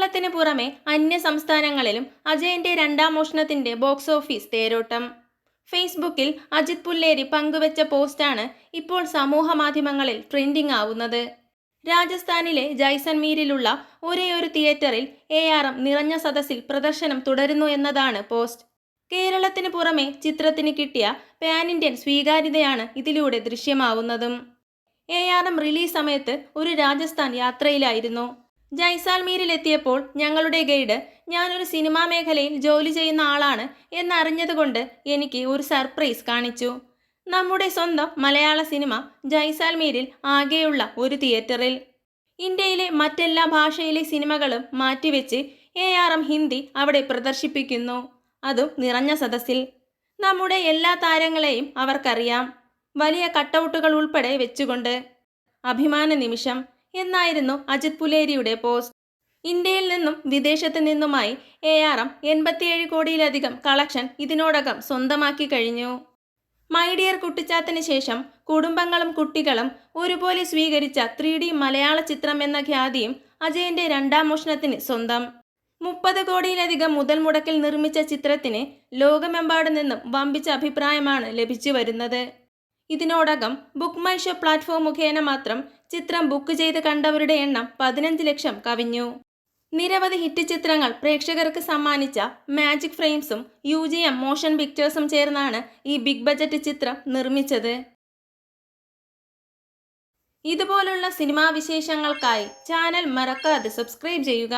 കേരളത്തിന് പുറമെ അന്യ സംസ്ഥാനങ്ങളിലും അജയന്റെ രണ്ടാം മോഷണത്തിന്റെ ബോക്സ് ഓഫീസ് തേരോട്ടം. ഫേസ്ബുക്കിൽ അജിത് പുല്ലേരി പങ്കുവച്ച പോസ്റ്റാണ് ഇപ്പോൾ സമൂഹ മാധ്യമങ്ങളിൽ ട്രെൻഡിംഗ് ആവുന്നത്. രാജസ്ഥാനിലെ ജൈസൽമീരിലുള്ള ഒരേയൊരു തിയേറ്ററിൽ ARM നിറഞ്ഞ സദസ്സിൽ പ്രദർശനം തുടരുന്നു എന്നതാണ് പോസ്റ്റ്. കേരളത്തിന് പുറമെ ചിത്രത്തിന് കിട്ടിയ പാൻ ഇന്ത്യൻ സ്വീകാര്യതയാണ് ഇതിലൂടെ ദൃശ്യമാവുന്നതും. ARM റിലീസ് സമയത്ത് ഒരു രാജസ്ഥാൻ യാത്രയിലായിരുന്നു. ജൈസാൽമീരിലെത്തിയപ്പോൾ ഞങ്ങളുടെ ഗൈഡ് ഞാനൊരു സിനിമാ മേഖലയിൽ ജോലി ചെയ്യുന്ന ആളാണ് എന്നറിഞ്ഞതുകൊണ്ട് എനിക്ക് ഒരു സർപ്രൈസ് കാണിച്ചു. നമ്മുടെ സ്വന്തം മലയാള സിനിമ ജൈസാൽമീരിൽ ആകെയുള്ള ഒരു തിയേറ്ററിൽ. ഇന്ത്യയിലെ മറ്റെല്ലാ ഭാഷയിലെ സിനിമകളും മാറ്റിവെച്ച് ARM ഹിന്ദി അവിടെ പ്രദർശിപ്പിക്കുന്നു, അതും നിറഞ്ഞ സദസ്സിൽ. നമ്മുടെ എല്ലാ താരങ്ങളെയും അവർക്കറിയാം, വലിയ കട്ടൗട്ടുകൾ ഉൾപ്പെടെ വെച്ചുകൊണ്ട്. അഭിമാന നിമിഷം എന്നായിരുന്നു അജിത് പുലേരിയുടെ പോസ്റ്റ്. ഇന്ത്യയിൽ നിന്നും വിദേശത്ത് നിന്നുമായി ARM 87 കോടിയിലധികം കളക്ഷൻ ഇതിനോടകം സ്വന്തമാക്കി കഴിഞ്ഞു. മൈ ഡിയർ കുട്ടിച്ചാത്തന് ശേഷം കുടുംബങ്ങളും കുട്ടികളും ഒരുപോലെ സ്വീകരിച്ച 3D മലയാള ചിത്രം എന്ന ഖ്യാതിയും അജയന്റെ രണ്ടാം മോഷണത്തിന് സ്വന്തം. 30 കോടിയിലധികം മുതൽ മുടക്കിൽ നിർമ്മിച്ച ചിത്രത്തിന് ലോകമെമ്പാടു നിന്നും വമ്പിച്ച അഭിപ്രായമാണ് ലഭിച്ചു വരുന്നത്. ഇതിനോടകം ബുക്ക് മൈ ഷോ പ്ലാറ്റ്ഫോം മുഖേന മാത്രം ചിത്രം ബുക്ക് ചെയ്ത് കണ്ടവരുടെ എണ്ണം 15 ലക്ഷം കവിഞ്ഞു. നിരവധി ഹിറ്റ് ചിത്രങ്ങൾ പ്രേക്ഷകർക്ക് സമ്മാനിച്ച മാജിക് ഫ്രെയിംസും UGM മോഷൻ പിക്ചേഴ്സും ചേർന്നാണ് ഈ ബിഗ് ബജറ്റ് ചിത്രം നിർമ്മിച്ചത്. ഇതുപോലുള്ള സിനിമാ വിശേഷങ്ങൾക്കായി ചാനൽ മറക്കാതെ സബ്സ്ക്രൈബ് ചെയ്യുക.